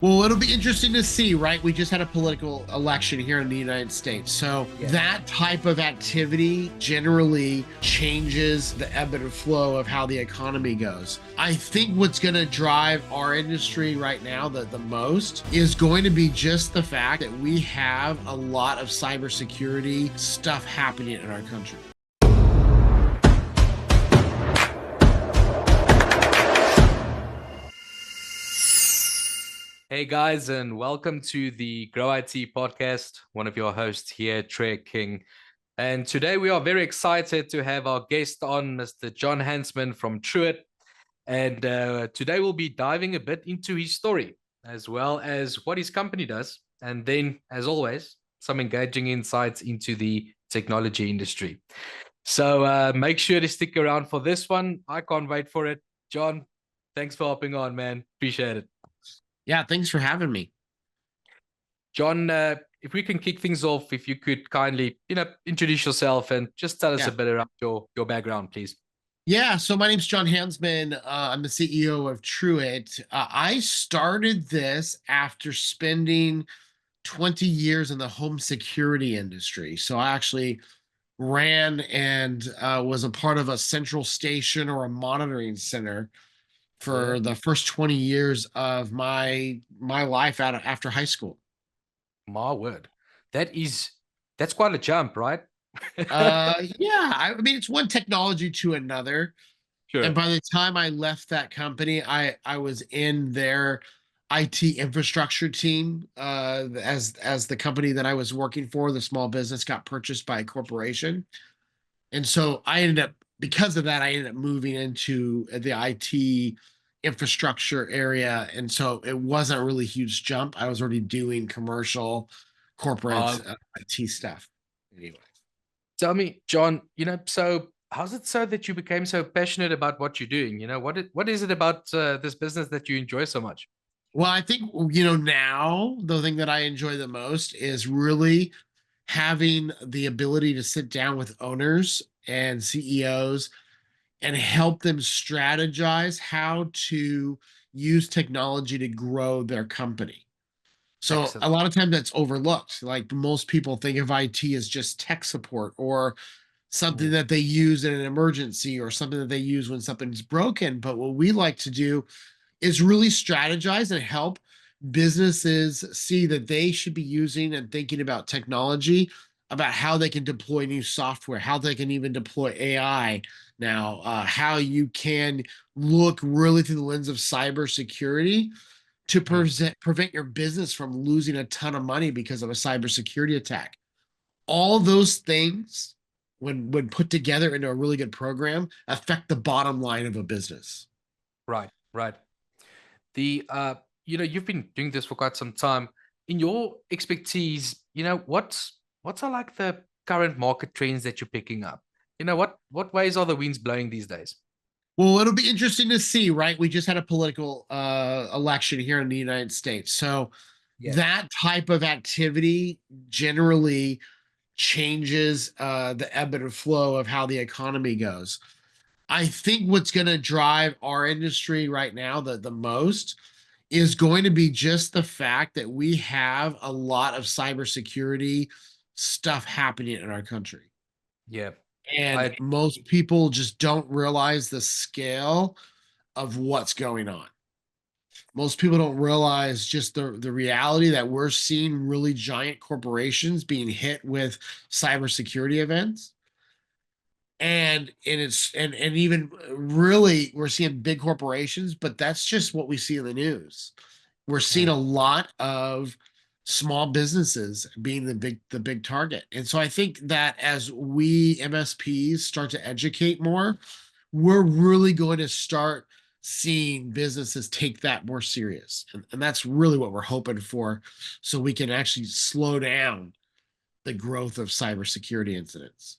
Well, it'll be interesting to see, right? We just had a political election here in the United States. So that type of activity generally changes the ebb and flow of how the economy goes. I think what's going to drive our industry right now the most is going to be just the fact that we have a lot of cybersecurity stuff happening in our country. Hey guys, and welcome to the Grow IT podcast. One of your hosts here, Truett. And today we are very excited to have our guest on, Mr. John Hansman from Truett. And today we'll be diving a bit into his story, as well as what his company does. And then, as always, some engaging insights into the technology industry. So make sure to stick around for this one. I can't wait for it. John, thanks for hopping on, man. Appreciate it. Yeah, thanks for having me. John, if we can kick things off, if you could kindly, introduce yourself and just tell us a bit about your background, please. Yeah, so my name's John Hansman. I'm the CEO of Truett. I started this after spending 20 years in the home security industry. So I actually ran and was a part of a central station or a monitoring center for the first 20 years of my life after high school. My word, that's quite a jump, right? Yeah, I mean it's one technology to another. And Sure. by the time I left that company, I was in their IT infrastructure team as the company that I was working for, the small business got purchased by a corporation. And so I ended up, because of that, I ended up moving into the IT infrastructure area. And so it wasn't a really huge jump. I was already doing commercial corporate IT stuff. Anyway. Tell me, John, so how's it so that you became so passionate about what you're doing? What is it about this business that you enjoy so much? Well, I think, now the thing that I enjoy the most is really having the ability to sit down with owners and CEOs and help them strategize how to use technology to grow their company. So Excellent. a lot of times that's overlooked. Like most people think of IT as just tech support or something Mm. that they use in an emergency or something that they use when something's broken. But what we like to do is really strategize and help businesses see that they should be using and thinking about technology, about how they can deploy new software, how they can even deploy AI now, how you can look really through the lens of cybersecurity to Mm. prevent your business from losing a ton of money because of a cybersecurity attack. All those things, when put together into a really good program, affect the bottom line of a business. Right, right. The you've been doing this for quite some time. In your expertise, what's are like the current market trends that you're picking up? What ways are the winds blowing these days? Well, it'll be interesting to see, right? We just had a political election here in the United States. So Yeah. that type of activity generally changes the ebb and flow of how the economy goes. I think what's going to drive our industry right now the most is going to be just the fact that we have a lot of cybersecurity stuff happening in our country. Yeah. And I most people just don't realize the scale of what's going on. Most people don't realize just the reality that we're seeing really giant corporations being hit with cybersecurity events. And even really we're seeing big corporations, but that's just what we see in the news. We're seeing Mm. a lot of small businesses being the big target. And so I think that as we MSPs start to educate more, we're really going to start seeing businesses take that more serious. And that's really what we're hoping for, so we can actually slow down the growth of cybersecurity incidents.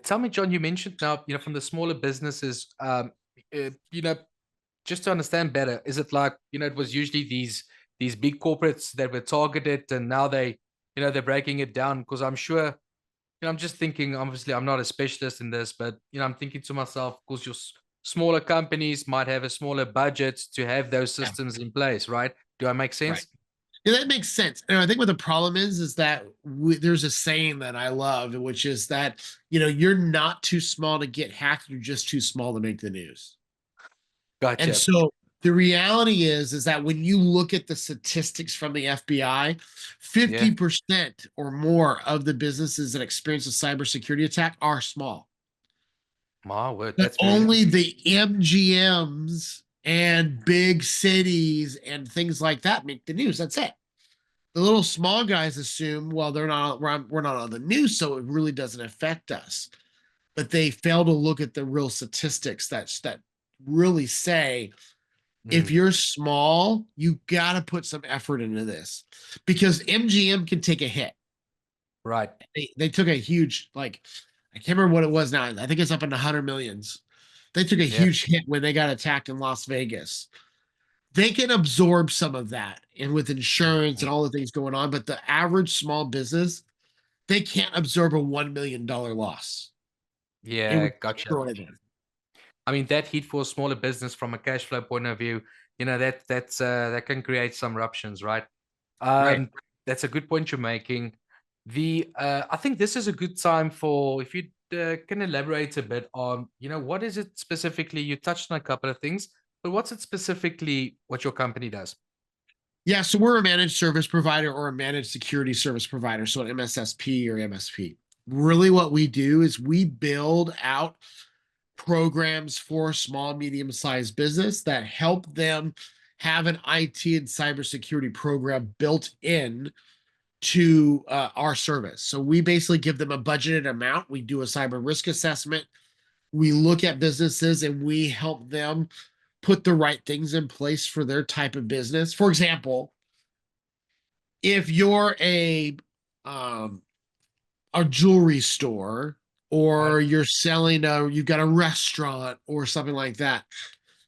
Tell me, John, you mentioned now, from the smaller businesses, you know, just to understand better, is it like, it was usually these big corporates that were targeted, and now they're breaking it down? Because I'm sure, I'm just thinking, obviously, I'm not a specialist in this, but I'm thinking to myself, because smaller companies might have a smaller budget to have those Yeah. systems in place, right? Do I make Right. sense? Yeah, that makes sense. And I think what the problem is that there's a saying that I love, which is that, you're not too small to get hacked. You're just too small to make the news. And Gotcha. so the reality is that when you look at the statistics from the FBI, Yeah. 50% or more of the businesses that experience a cybersecurity attack are small. My word, But that's very only interesting. the MGMs and big cities and things like that make the news. That's it. The little small guys assume, well, we're not on the news, so it really doesn't affect us. But they fail to look at the real statistics that really say if Mm, you're small, you got to put some effort into this because MGM can take a hit. right. They took a huge, like, I can't remember what it was now. I think it's up in the 100 millions. They took a Yeah. huge hit when they got attacked in Las Vegas. They can absorb some of that and with insurance Mm. and all the things going on, but the average small business, they can't absorb a $1 million loss. It Yeah, would gotcha. destroy them. I mean, that hit for a smaller business from a cash flow point of view, that can create some ruptions, right? Right. That's a good point you're making. I think this is a good time for if you can elaborate a bit on, what is it specifically? You touched on a couple of things, but what's it specifically what your company does? Yeah, so we're a managed service provider or a managed security service provider, so an MSSP or MSP. Really, what we do is we build out programs for small, medium-sized business that help them have an IT and cybersecurity program built in to our service. So we basically give them a budgeted amount. We do a cyber risk assessment. We look at businesses and we help them put the right things in place for their type of business. For example, if you're um a jewelry store Right, or you've got a restaurant or something like that,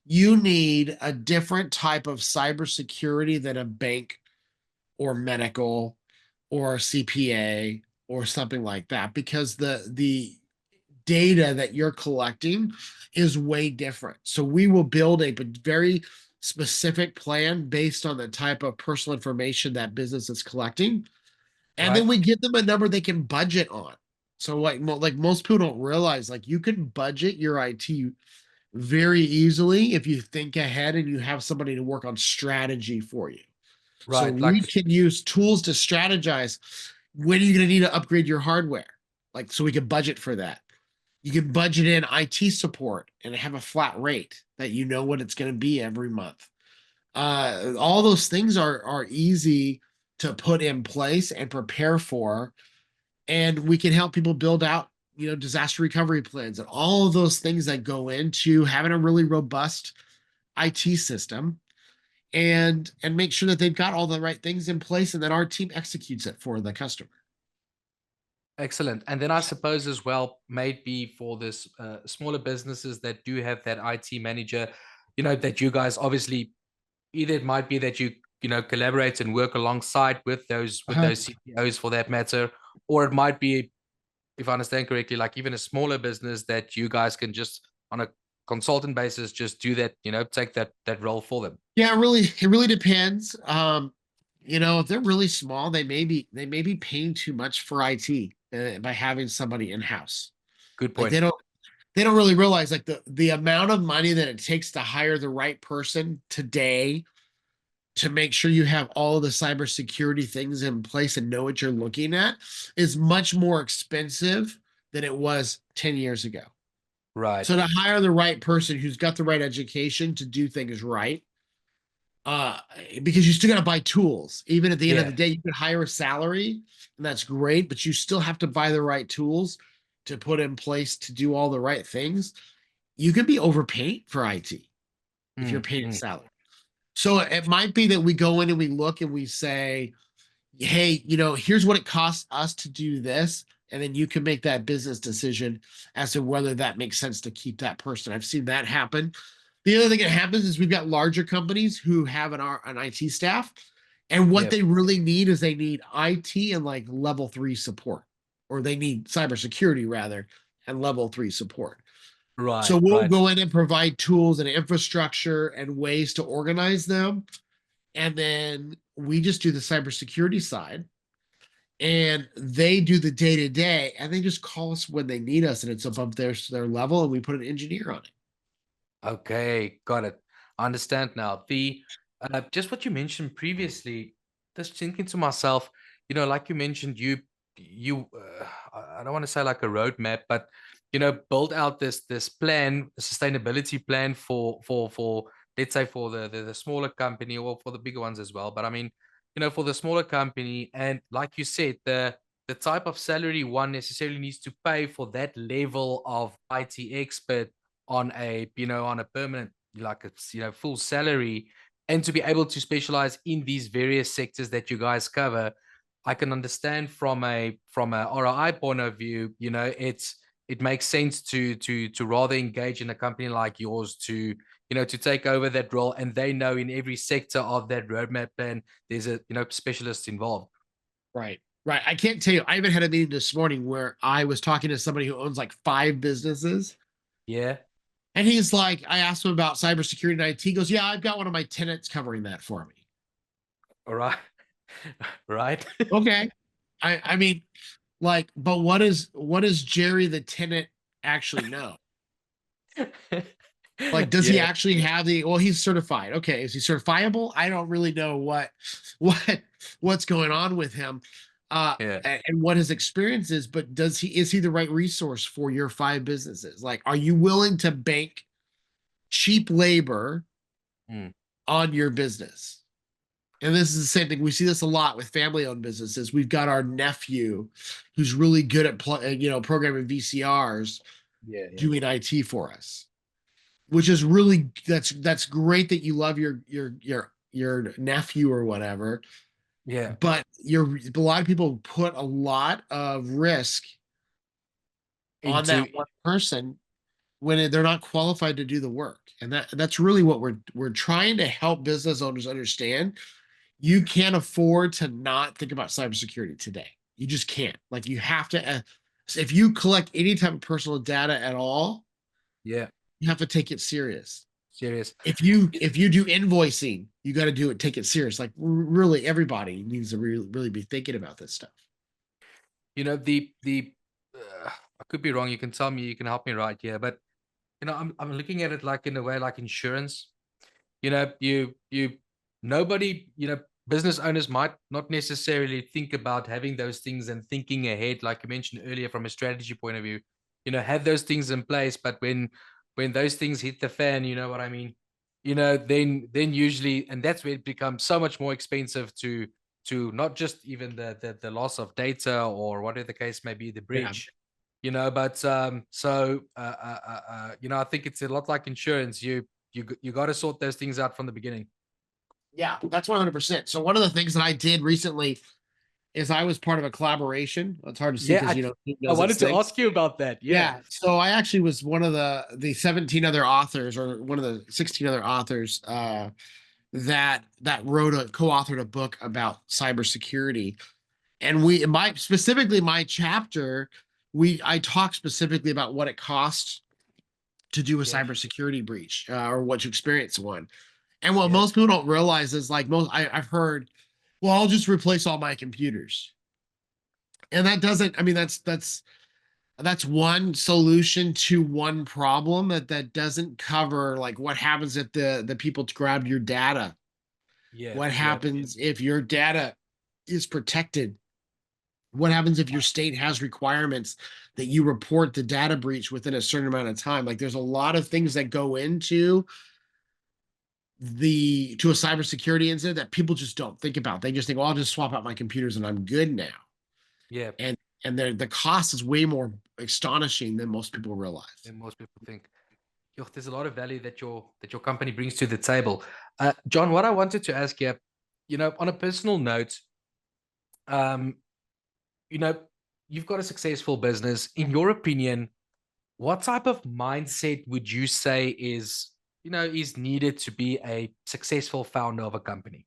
you need a different type of cybersecurity than a bank or medical or CPA or something like that because the data that you're collecting is way different. So we will build a very specific plan based on the type of personal information that business is collecting, and then right, we give them a number they can budget on. So like most people don't realize, like you can budget your IT very easily if you think ahead and you have somebody to work on strategy for you. So right. we Like, can use tools to strategize when are you going to need to upgrade your hardware, like so we can budget for that. You can budget in IT support and have a flat rate that you know what it's going to be every month. All those things are easy to put in place and prepare for, and we can help people build out disaster recovery plans and all of those things that go into having a really robust IT system and make sure that they've got all the right things in place and that our team executes it for the customer. excellent. And then I suppose as well, maybe for this smaller businesses that do have that IT manager, that you guys obviously either it might be that you collaborate and work alongside with Uh-huh. those CTOs for that matter, or it might be, if I understand correctly, like even a smaller business that you guys can just on a consultant basis just do that, take that role for them. Yeah, it really depends. If they're really small, they may be paying too much for IT by having somebody in house. Good Like point. they don't really realize like the amount of money that it takes to hire the right person today to make sure you have all of the cybersecurity things in place and know what you're looking at is much more expensive than it was 10 years ago. Right. So to hire the right person who's got the right education to do things right, uh, because you still got to buy tools. Even at the end of Yeah. the day, you can hire a salary, and that's great, but you still have to buy the right tools to put in place to do all the right things. You can be overpaid for IT if you're Mm, paid a mm. salary. So it might be that we go in and we look and we say, hey, here's what it costs us to do this. And then you can make that business decision as to whether that makes sense to keep that person. I've seen that happen. The other thing that happens is we've got larger companies who have an IT staff, and what Yeah. they really need is they need IT and like level 3 support, or they need cybersecurity rather and level 3 support. So Right. we'll Right. go in and provide tools and infrastructure and ways to organize them and then we just do the cybersecurity side, and they do the day to day, and they just call us when they need us, and it's above their level, and we put an engineer on it. Okay, got it. I understand now. The just what you mentioned previously, just thinking to myself, like you mentioned, I don't want to say like a roadmap, but build out this plan, a sustainability plan for let's say for the smaller company or for the bigger ones as well. But I mean, for the smaller company, and like you said, the type of salary one necessarily needs to pay for that level of IT expert on a permanent, like it's full salary, and to be able to specialize in these various sectors that you guys cover. I can understand from a ROI point of view, it makes sense to rather engage in a company like yours to take over that role, and they know in every sector of that roadmap plan there's a specialist involved. Right. Right. I can't tell you. I even had a meeting this morning where I was talking to somebody who owns like 5 businesses. Yeah. And he's like, I asked him about cybersecurity and IT. He goes, yeah, I've got one of my tenants covering that for me. All right. Right. Okay. I mean, like, but what does Jerry the tenant actually know? Like, does he Yeah. actually have well, he's certified. Okay, is he certifiable? I don't really know what what's going on with him, Yeah. and what his experience is, but is he the right resource for your 5 businesses? Like, are you willing to bank cheap labor Mm. on your business? And this is the same thing. We see this a lot with family-owned businesses. We've got our nephew who's really good at programming VCRs Yeah. Yeah. doing IT for us, which is really that's great that you love your nephew or whatever. Yeah. But a lot of people put a lot of risk on that Into one person when they're not qualified to do the work. And that's really what we're trying to help business owners understand. You can't afford to not think about cybersecurity today. You just can't. Like, you have to, if you collect any type of personal data at all, yeah, you have to take it serious. serious. If you do invoicing, you got to do it, take it serious. Like, really, everybody needs to really be thinking about this stuff. The I could be wrong. You can tell me. You can help me right here. But I'm looking at it like in a way like insurance. You nobody business owners might not necessarily think about having those things and thinking ahead, like you mentioned earlier, from a strategy point of view. Have those things in place, but when those things hit the fan, you know what I mean. Then usually, and that's where it becomes so much more expensive to not just even the loss of data or whatever the case may be, the Yeah. breach. But I think it's a lot like insurance. You got to sort those things out from the beginning. Yeah, that's 100%. So one of the things that I did recently is I was part of a collaboration. It's hard to see Yeah, because Team I does its wanted to thing. ask you about that. Yeah. Yeah. So I actually was one of the 17 other authors, or one of the 16 other authors, that wrote co-authored a book about cybersecurity. And specifically my chapter, I talk specifically about what it costs to do a Yeah. cybersecurity breach, or what to experience one. And what Yeah. most people don't realize is, like, I've heard, well, I'll just replace all my computers. And that doesn't, I mean, that's one solution to one problem, that doesn't cover, like, what happens if the people grabbed your data. Yeah. What Yeah. happens if your data is protected? What happens if your state has requirements that you report the data breach within a certain amount of time? Like, there's a lot of things that go into to a cybersecurity incident that people just don't think about. They just think, well, I'll just swap out my computers and I'm good now. Yeah. And the cost is way more astonishing than most people realize. And most people think, yo, there's a lot of value that your company brings to the table. John, what I wanted to ask you, on a personal note, um, you know, you've got a successful business. In your opinion, what type of mindset would you say is needed to be a successful founder of a company?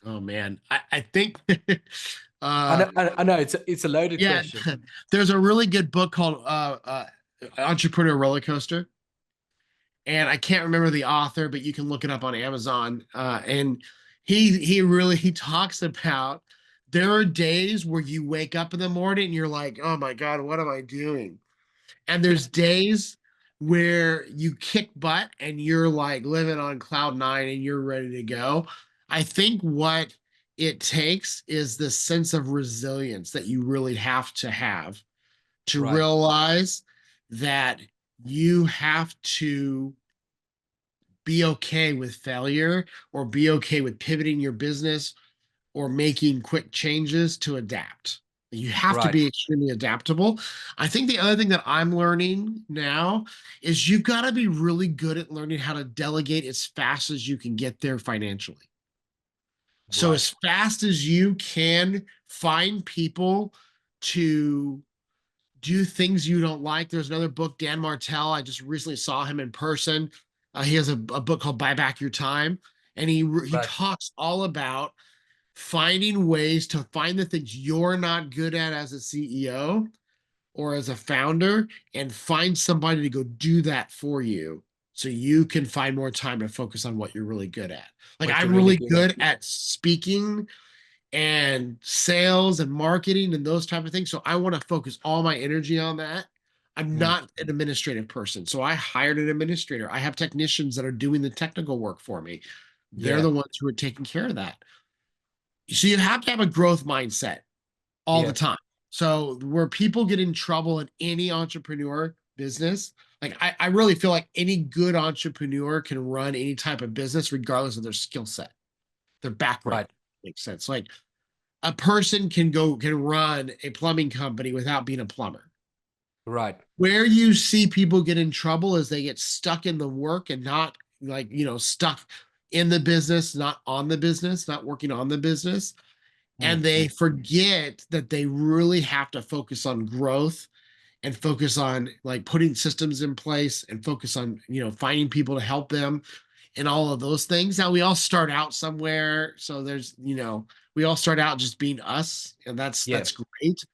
Oh man, I think I uh know, I know it's a loaded yeah, question. there's a really good book called Entrepreneur Roller Coaster, and I can't remember the author, but you can look it up on Amazon. And he talks about there are days where you wake up in the morning and you're like, oh my God, what am I doing? And there's days where you kick butt and you're like living on cloud nine and you're ready to go. I think what it takes is the sense of resilience that you really have to Right. realize that you have to be okay with failure or be okay with pivoting your business or making quick changes to adapt. You have to Right. be extremely adaptable. I think the other thing that I'm learning now is you've got to be really good at learning how to delegate as fast as you can get there financially. So, Right. as fast as you can find people to do things you don't like. There's another book, Dan Martell. I just recently saw him in person. He has a book called Buy Back Your Time, and he Right. talks all about finding ways to find the things you're not good at as a CEO or as a founder and find somebody to go do that for you so you can find more time to focus on what you're really good at. Like What you're I'm really really good at. good at speaking and sales and marketing and those type of things. So I want to focus all my energy on that. I'm Mm. not an administrative person. So I hired an administrator. I have technicians that are doing the technical work for me. They're Yeah. the ones who are taking care of that. So you have to have a growth mindset all the Yeah. time. So where people get in trouble in any entrepreneur business, like I really feel like any good entrepreneur can run any type of business regardless of their skill set, their background. Right. Makes sense. Like a person can run a plumbing company without being a plumber. Right. Where you see people get in trouble is they get stuck in the work and not like, stuck in the business, not on the business, not working on the business. And Mm. they Mm. forget that they really have to focus on growth and focus on like putting systems in place and focus on, finding people to help them and all of those things. Now we all start out somewhere. So we all start out just being us, and that's Yeah. that's great.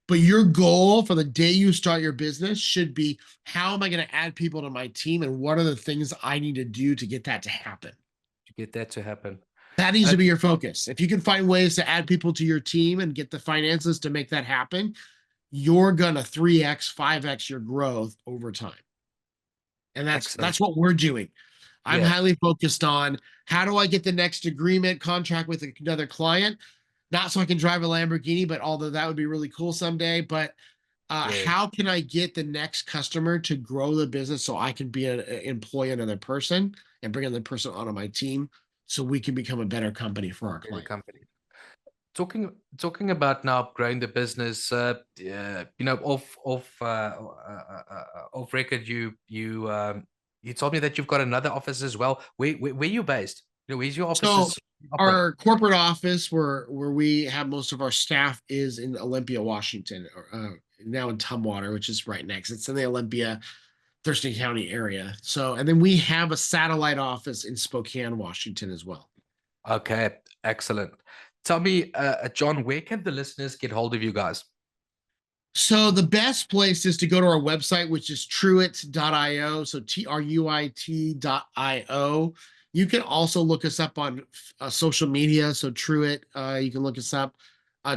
But your goal for the day you start your business should be how am I going to add people to my team and what are the things I need to do to get that to happen? To get that to happen. That needs Uh, to be your focus. If you can find ways to add people to your team and get the finances to make that happen, you're gonna 3x, 5x your growth over time. And that's Excellent. that's what we're doing. I'm Yeah. highly focused on how do I get the next agreement contract with another client? Not so I can drive a Lamborghini, but although that would be really cool someday, but Yeah. how can I get the next customer to grow the business so I can employ another person and bring another person onto my team so we can become a better company for our Better client? company. Talking about now growing the business, off record, you told me that you've got another office as well. Where you based? Where's your So offices operate? our corporate office where we have most of our staff is in Olympia, Washington, or now in Tumwater, which is right next. It's in the Olympia, Thurston County area. So, and then we have a satellite office in Spokane, Washington as well. Okay, excellent. Tell me, John, where can the listeners get hold of you guys? So the best place is to go to our website, which is truit.io. So truit.io. You can also look us up on social media. So Truett, you can look us up,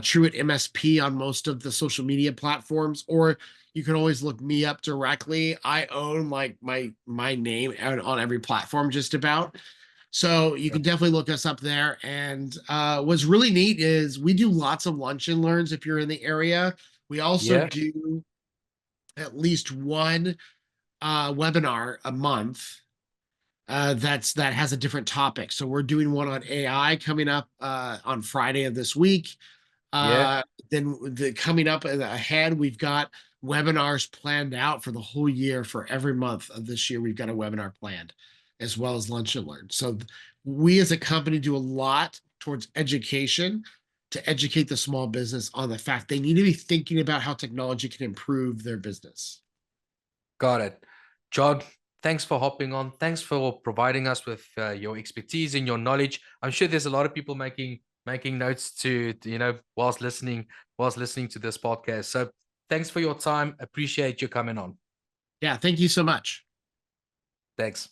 Truett MSP on most of the social media platforms, or you can always look me up directly. I own like my name on every platform just about. So you can definitely look us up there. And what's really neat is we do lots of lunch and learns if you're in the area. We also Yeah, do at least one webinar a month that has a different topic. So we're doing one on AI coming up on Friday of this week. yeah. Uh, then coming up ahead, we've got webinars planned out for the whole year. For every month of this year, we've got a webinar planned, as well as lunch and learn. So we as a company do a lot towards education to educate the small business on the fact they need to be thinking about how technology can improve their business. Got it. John, thanks for hopping on. Thanks for providing us with your expertise and your knowledge. I'm sure there's a lot of people making notes whilst listening to this podcast. So thanks for your time. Appreciate you coming on. Yeah, thank you so much. Thanks.